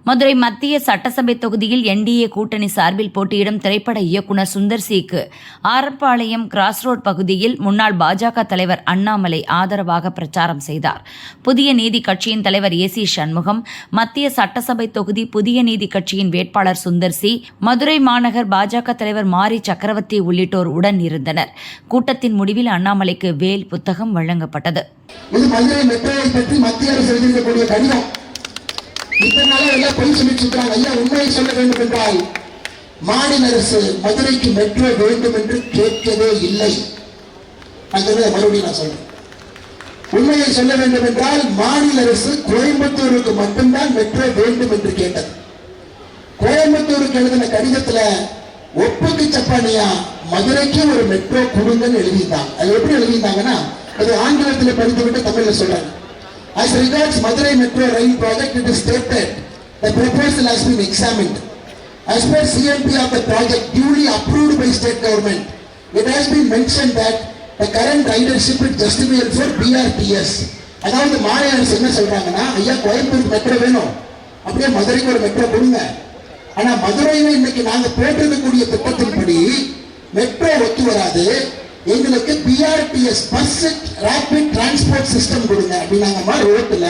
மதுரை மத்திய சட்டசபை தொகுதியில் என்டிஏ கூட்டணி சார்பில் போட்டியிடும் திரைப்பட இயக்குநர் சுந்தர் சிக்கு ஆரப்பாளையம் கிராஸ் ரோட் பகுதியில் முன்னாள் பாஜக தலைவர் அண்ணாமலை ஆதரவாக பிரச்சாரம் செய்தார். புதிய நீதி கட்சியின் தலைவர் ஏசி சண்முகம், மத்திய சட்டசபை தொகுதி புதிய நீதி கட்சியின் வேட்பாளர் சுந்தர் சி, மதுரை மாநகர் பாஜக தலைவர் மாரி சக்கரவர்த்தி உள்ளிட்டோர் உடன் இருந்தனர். கூட்டத்தின் முடிவில் அண்ணாமலைக்கு வேல் புத்தகம் வழங்கப்பட்டது. உண்மையை சொல்ல வேண்டும் என்றால் மாநில அரசு மதுரைக்கு மெட்ரோ வேண்டும் என்று கேட்கவே இல்லை. மறுபடியும் நான் சொல்றேன், உண்மையை சொல்ல வேண்டும் என்றால் மாநில அரசு கோயம்புத்தூருக்கு மட்டும்தான் மெட்ரோ வேண்டும் என்று கேட்டது. கோயம்புத்தூருக்கு எழுதின கடிதத்துல ஒப்புக்கு சப்பானியா மதுரைக்கு ஒரு மெட்ரோ கொடுங்கன்னு எழுதியிருந்தாங்க. அது எப்படி எழுதியிருந்தாங்கன்னா, அது ஆங்கிலத்தில் படித்துவிட்டு தமிழ்ல சொல்றாங்க. As regards Madurai Metro Rail project, it is stated the proposal has been examined. As per CMP of the project duly approved by state government, it has been mentioned that the current ridership is justifiable for BRTS. அதாவது மாநில அரசு என்ன சொல்றாங்கன்னா, ஐயா Coimbatore metro வேணும், அப்படியே மதுரைக்கு ஒரு மெட்ரோ கொடுங்க. ஆனா மதுரையில இன்னைக்கு நாங்க போட்டிருக்கக்கூடிய திட்டத்தின்படி மெட்ரோ ஒத்து வராது, எங்களுக்கு BRTS bus rapid transport system கொடுங்க அப்படின்னாங்கம்மா. ரோட்ல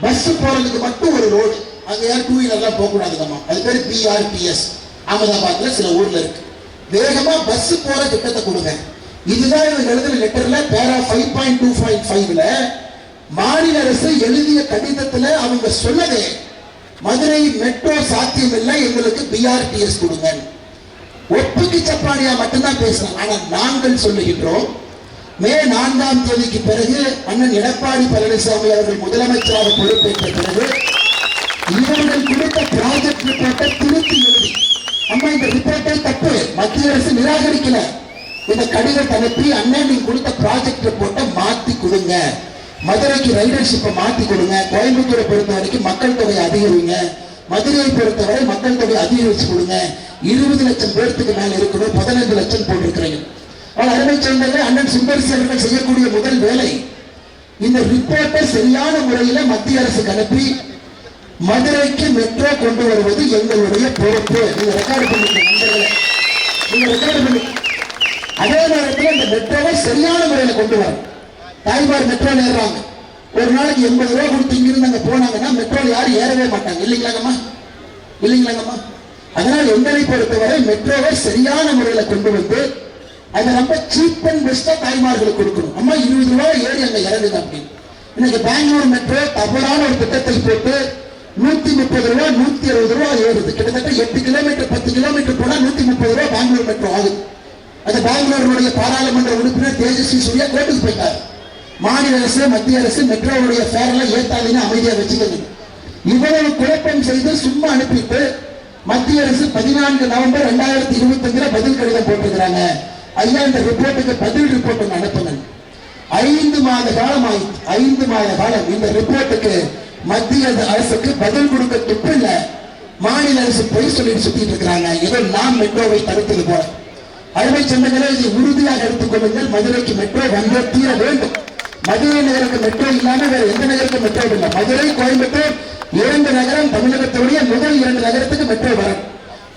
பஸ் போறதுக்கு மட்டும் ஒரு ரோடு, அங்க யாரும் டூ வீலர்லாம் போக கூடாதுங்கம்மா. அது பேர் பிஆர்டிஎஸ். அகமதாபாத்ல சில ஊர்ல இருக்கு. வேகமா பஸ் போற திட்டத்தை கொடுங்க. இதுதான் இவங்க எழுதின லெட்டர்ல பேரா 5.2.5ல மாநில அரசு எழுதிய கடிதத்துல அவங்க சொன்னதே, மதுரை மெட்ரோ சாத்தியம் இல்லை, எங்களுக்கு பிஆர்டிஎஸ் கொடுங்க. ஒப்புக்கு சப்பானியா மட்டும்தான் பேசுறாங்க. ஆனா நாங்கள் சொல்லுகின்றோம், மே 4ஆம் தேதிக்கு பிறகு அண்ணன் எடப்பாடி பழனிசாமி அவர்கள் முதலமைச்சராக பொறுப்பேற்ற பிறகு இவர்கள் கொடுத்த ப்ராஜெக்ட் ரிப்போர்ட்டை திருத்தி எழுதி, அம்மா இந்த ரிப்போர்ட்டை தப்பு, மத்திய அரசு நிராகரிக்கல, இந்த கடிதத்தை அனுப்பி அண்ணன் நீங்க கொடுத்த ப்ராஜெக்ட் ரிப்போர்ட்டை மாத்தி கொடுங்க, மதுரைக்கு ரைடர்ஷிப்பை மாத்தி கொடுங்க, கோயம்புத்தூரை பொறுத்த வரைக்கும் மக்கள் தொகை அதிகரிங்க, மதுரையை பொறுத்தவரை மக்கள் தொகை அதிகரிச்சு கொடுங்க, 20 லட்சம் பேருக்கு மேல இருக்கணும், 15 லட்சம் போட்டிருக்கிறீங்க. அருமை சொன்னது அண்ணன் சுந்தர் சி அவர்கள் செய்யக்கூடிய முதல் வேலை, இந்த ரிப்போர்ட்டை சரியான முறையில் மத்திய அரசுக்கு அனுப்பி மதுரைக்கு மெட்ரோ கொண்டு வருவது எங்களுடைய பொறுப்பு. நீங்க ரெக்கார்டு பண்ணிக்க, அதே நேரத்தில் இந்த மெட்ரோவை சரியான முறையில் கொண்டு வர. தாய்மார் மெட்ரோ ஏறுறாங்க, ஒரு நாளைக்கு 80 ரூபாய் கொடுத்து இங்கிருந்து அங்க போனாங்கன்னா மெட்ரோல யாரும் ஏறவே மாட்டாங்க, இல்லைங்களாங்கம்மா. அதனால் எங்களை பொறுத்தவரை மெட்ரோவை சரியான முறையில் கொண்டு வந்து அதை ரொம்ப சீப் அண்ட் பெஸ்டா தாய்மார்களுக்கு கொடுக்கணும். அம்மா 20 ரூபாய் ஏறி அங்க இறங்குது அப்படின்னு. இன்னைக்கு பெங்களூர் மெட்ரோ தவறான ஒரு திட்டத்தை போட்டு 130 ரூபாய் 160 ரூபாய் ஏறுது. கிட்டத்தட்ட 8 கிலோமீட்டர் 10 கிலோமீட்டர் போனா 130 ரூபாய் பெங்களூர் மெட்ரோ ஆகுது. அந்த பெங்களூருடைய பாராளுமன்ற உறுப்பினர் தேஜஸ்வி சூர்யா கோர்ட்டுக்கு போயிட்டார். மாநில அரசு மத்திய அரசு மெட்ரோவுடைய ஃபேர்லாம் ஏத்தாதுன்னு அமைதியா வச்சுக்கணும். இவ்வளவு குழப்பம் செய்து சும்மா அனுப்பிட்டு மத்திய அரசு 14 நவம்பர் 2025 பதில் கடிதம் போட்டிருக்கிறாங்க. ஐயா இந்த ரிப்போர்ட்டுக்கு பதில் ரிப்போர்ட் அனுப்புங்க. 5 மாத காலம் ஆயிடுச்சு. 5 மாத காலம் இந்த ரிப்போர்ட்டுக்கு மத்திய அரசுக்கு பதில் கொடுக்க துப்பு இல்ல. மாநில அரசு பொய் சொல்லிட்டு சுத்திட்டு இருக்கிறாங்க. ஏதோ நாம் மெட்ரோவை தடுத்தது போல. அருமை சொந்தங்களே, இதை உறுதியாக எடுத்துக்கொள்ளுங்கள். மதுரைக்கு மெட்ரோ வந்தே தீர வேண்டும். மதுரை நகருக்கு மெட்ரோ இல்லாம வேற எந்த நகருக்கு மெட்ரோ இல்லை. மதுரை கோயம்புத்தூர் 2 நகரம் தமிழகத்துடைய முதல் 2 நகரத்துக்கு மெட்ரோ வரும்.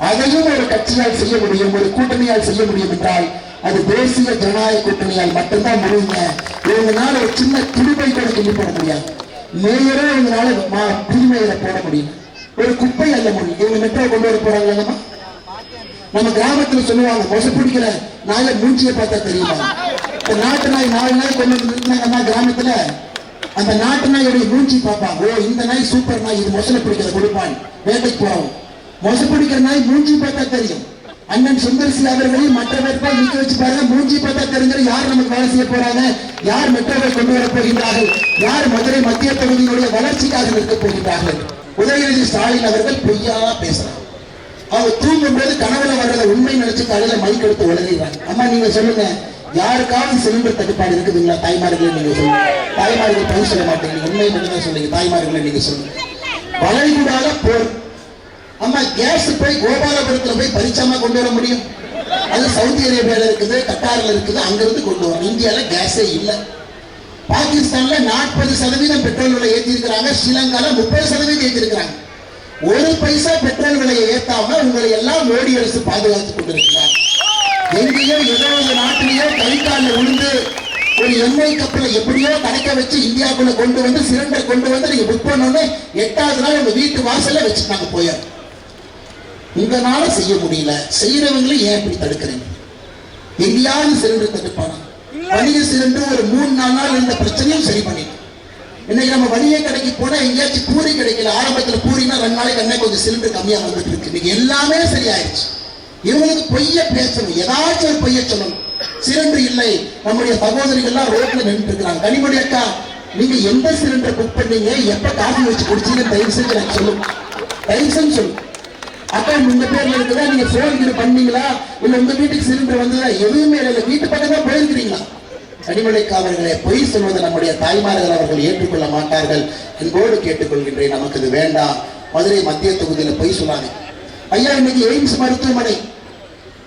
அதையும் ஒரு கட்சியால் செய்ய முடியும், ஒரு கூட்டணியால் செய்ய முடியும் என்றால் அது தேசிய ஜனநாயக கூட்டணியால் மட்டும்தான் முடியுங்க. இவங்கனால ஒரு சின்ன துடுப்பை கூட கிள்ளி போட முடியாது. மேயரே இவங்கனால புதுமையில போட முடியும், ஒரு குப்பை அல்ல முடியும். இவங்க மெட்ரோ கொண்டு வர போறாங்க. நம்ம கிராமத்துல சொல்லுவாங்க, மொசை பிடிக்கிற நாயை மூஞ்சியை பார்த்தா தெரியுமா. நாட்டு நாய் 4 நாய் கொண்டு வந்து நிறுத்தினாங்கன்னா கிராமத்துல அந்த நாட்டு நாயுடைய மூஞ்சி பார்ப்பாங்க. ஓ இந்த நாய் சூப்பர் நாய், இது மொசலை பிடிக்கிற கொடுப்பான், வேட்டைக்கு போறோம். மொசை பிடிக்கிற நாய் மூஞ்சி பார்த்தா தெரியும். அண்ணன் சுந்தர் சி அவர்களையும் மற்ற வேட்பாளர் நிக்க வச்சு பாருங்க, மூஞ்சி பார்த்தா தெரிஞ்சு யார் நமக்கு வேலை செய்ய போறாங்க, யார் மெட்ரோவை கொண்டு வர போகின்றார்கள், யார் மதுரை மத்திய தொகுதியினுடைய வளர்ச்சிக்காக நிற்க போகின்றார்கள். உதயநிதி ஸ்டாலின் அவர்கள் பொய்யா பேசுறாங்க. அவங்க தூங்கும் போது கனவுல வர்றத உண்மை நினைச்சு காலையில மைக் எடுத்து உளறிடுறாங்க. அம்மா நீங்க சொல்லுங்க, யாருக்காவது சிலிண்டர் தட்டுப்பாடு இருக்குதுங்களா? தாய்மார்களை நீங்க சொல்லுங்க. தாய்மார்கள் பணி சொல்ல மாட்டீங்க, உண்மை மட்டும்தான் சொல்லுங்க. தாய்மார்களை நீங்க சொல்லுங்க. வளைகுடால போர். அம்மா கேஸ் போய் கோபாலபுரத்துல போய் பரிச்சயமா கொண்டு வர முடியும்? அது சவுதி அரேபியால இருக்குது, கட்டாரில் இருக்குது, அங்கிருந்து கொண்டு வரும். இந்தியால கேஸே இல்லை. பாகிஸ்தான்ல 40% பெட்ரோல் விலை ஏற்றி இருக்கிறாங்க, ஸ்ரீலங்கால 30% ஏற்றி இருக்கிறாங்க. ஒரு பைசா பெட்ரோல் விலையை ஏத்தாம உங்களை எல்லாம் மோடி அரசு பாதுகாத்துக் கொண்டிருக்கிறார். எங்கேயோ ஏதோ ஒரு நாட்டிலேயோ கை காலில் விழுந்து ஒரு எண்ணெய் கப்பலை எப்படியோ கணக்க வச்சு இந்தியாவுக்குள்ள கொண்டு வந்து சிலிண்டர் கொண்டு வந்து நீங்க புக் பண்ணோன்னு 8வது நாள் உங்க வீட்டு வாசல்ல வச்சுட்டாங்க போயார். உங்களால செய்ய முடியல, செய்யறவங்களும் ஏன் இப்படி தடுக்கிறீங்க? எங்கேயாவது சிலிண்டர் தடுப்பானா? வணிக சிலிண்டர் ஒரு 3-4 நாள் இந்த பிரச்சனையும் சரி பண்ணிட்டு இன்னைக்கு நம்ம வணிக கடைக்கு போனா எங்கேயாச்சும் பூரி கிடைக்கல. ஆரம்பத்துல பூரினா 2 நாளைக்கு அண்ணே கொஞ்சம் சிலிண்டர் கம்மியா வந்துட்டு இருக்கு. இன்னைக்கு எல்லாமே சரியாயிடுச்சு. இவங்களுக்கு பொய்ய பேசணும், ஏதாச்சும் ஒரு பொய்ய சொல்லணும். சிலிண்டர் இல்லை, நம்முடைய சகோதரிகள்லாம் ரோட்ல நின்று இருக்கிறாங்க. கனிமொழி அக்கா, நீங்க எந்த சிலிண்டர் புக் பண்ணீங்க, எப்ப காஃபி வச்சு குடிச்சீங்க, தயவு செஞ்சு எனக்கு சொல்லுங்க. தயவு செஞ்சு சொல்லுங்க. அக்கௌண்ட் உங்க பேர்ல இருக்குதா, நீங்க போன் பண்ணீங்களா, இல்ல உங்க வீட்டுக்கு சிலிண்டர் வந்ததா? எதுவுமே இல்லை. வீட்டு பக்கம் தான் போயிருக்கிறீங்களா? கனிமொழிக்கா அவர்களே, பொய் சொல்வதை நம்முடைய தாய்மார்கள் அவர்கள் ஏற்றுக்கொள்ள மாட்டார்கள். அன்போடு கேட்டுக்கொள்கின்றேன், நமக்கு இது வேண்டாம். மதுரை மத்திய தொகுதியில் பொய் சொன்னாங்க. ஐயா, இன்னைக்கு எய்ம்ஸ் மருத்துவமனை,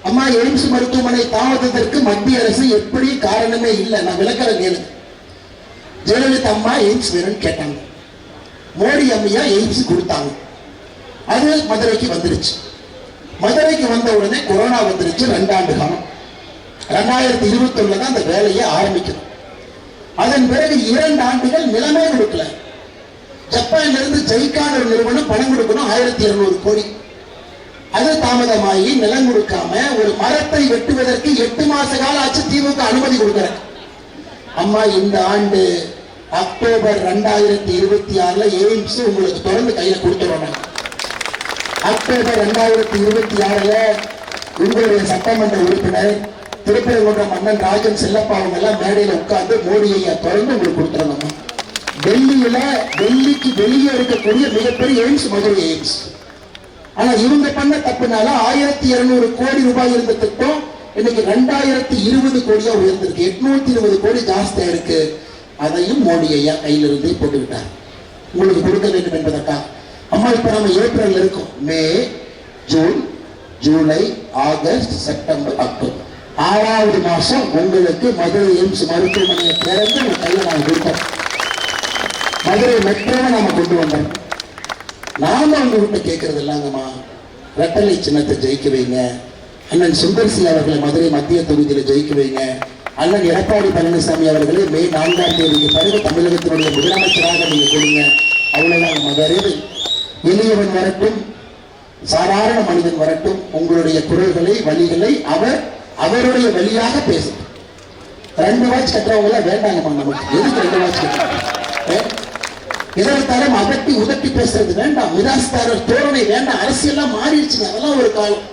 அம்மா எய்ம்ஸ் மருத்துவமனை தாமதத்திற்கு மத்திய அரசு எப்படி காரணமே இல்லை. நான் விளக்கறேன் கேளு. ஜெயலலிதா அம்மா எய்ம்ஸ் வேணும்னு கேட்டாங்க, மோடி அம்மையா எய்ம்ஸ் கொடுத்தாங்க. அது மதுரைக்கு வந்துருச்சு. மதுரைக்கு வந்த உடனே கொரோனா வந்துருச்சு. 2 ஆண்டு காலம் 2021 தான் அந்த வேலையை ஆரம்பிக்கும். அதன் பிறகு 2 ஆண்டுகள் நிலமே கொடுக்கல. ஜப்பான்ல இருந்து ஜெய்கான் ஒரு நிறுவனம் பணம் கொடுக்கணும் 1200 கோடி. அது தாமதமாகி நிலம் கொடுக்காம ஒரு மரத்தை வெட்டுவதற்கு 8 மாச காலம் ஆச்சு. திமுக அனுமதி கொடுக்கிற அம்மா இந்த ஆண்டு அக்டோபர் 2026 எய்ம்ஸ் உங்களுக்கு தொடர்ந்து கையில கொடுத்துருவாங்க. அக்டோபர் 2026 உங்களுடைய சட்டமன்ற உறுப்பினர் திருப்பரங்குன்றம் மன்னன் ராஜன் செல்லப்பா அவங்க எல்லாம் மேடையில உட்கார்ந்து மோடி ஐயா தொடர்ந்து உங்களுக்கு கொடுத்துருவாங்க. டெல்லிக்கு வெளியே இருக்கக்கூடிய மிகப்பெரிய எய்ம்ஸ் மதுரை எய்ம்ஸ். ஆனா இவங்க பண்ண தப்புனால 1200 கோடி ரூபாய் இருந்த திட்டம் இன்னைக்கு 2020 கோடியா உயர்ந்திருக்கு. 820 கோடி ஜாஸ்தியா இருக்கு. அதையும் மோடி ஐயா கையிலிருந்து போட்டுவிட்டார், உங்களுக்கு கொடுக்க வேண்டும் என்பதற்காக. அம்மா இப்ப நம்ம ஏப்ரல் இருக்கும். May, June, July, August, September, October 6வது மாசம் உங்களுக்கு மதுரை எய்ம்ஸ் மருத்துவமனையை திறந்து நம்ம கையில நாம கொடுத்தோம். மதுரை மெட்ரோவை நாம கொண்டு வந்தோம். நாம உங்ககிட்ட கேட்கறது இல்லங்கம்மா, ரெட்டலை சின்னத்தை ஜெயிக்க வைங்க. அண்ணன் சுந்தர்சி அவர்களை மதுரை மத்திய தொகுதியில் ஜெயிக்க வைங்க. அண்ணன் எடப்பாடி பழனிசாமி அவர்களை மே 4ஆம் தேதிக்கு பிறகு தமிழகத்தினுடைய முதலமைச்சராக நீங்க கொடுங்க. அவ்வளவுதான். மதுரை எளியவன் வரட்டும், சாதாரண மனிதன் வரட்டும், உங்களுடைய குரல்களை வழிகளை அவருடைய வழியாக பேசும். 2 வாட்ச் கட்டுறவங்க எல்லாம் வேண்டாங்கம்மா. நமக்கு எதுக்கு 2 வாட்ச் கட்டுறாங்க? எதிர்த்தாலும் அகட்டி உதட்டி பேசுறது வேண்டாம். மிராஸ்தாரர் தோரணை வேண்டாம். அரசியல்லாம் மாறிடுச்சுங்க. அதெல்லாம் ஒரு காலம்.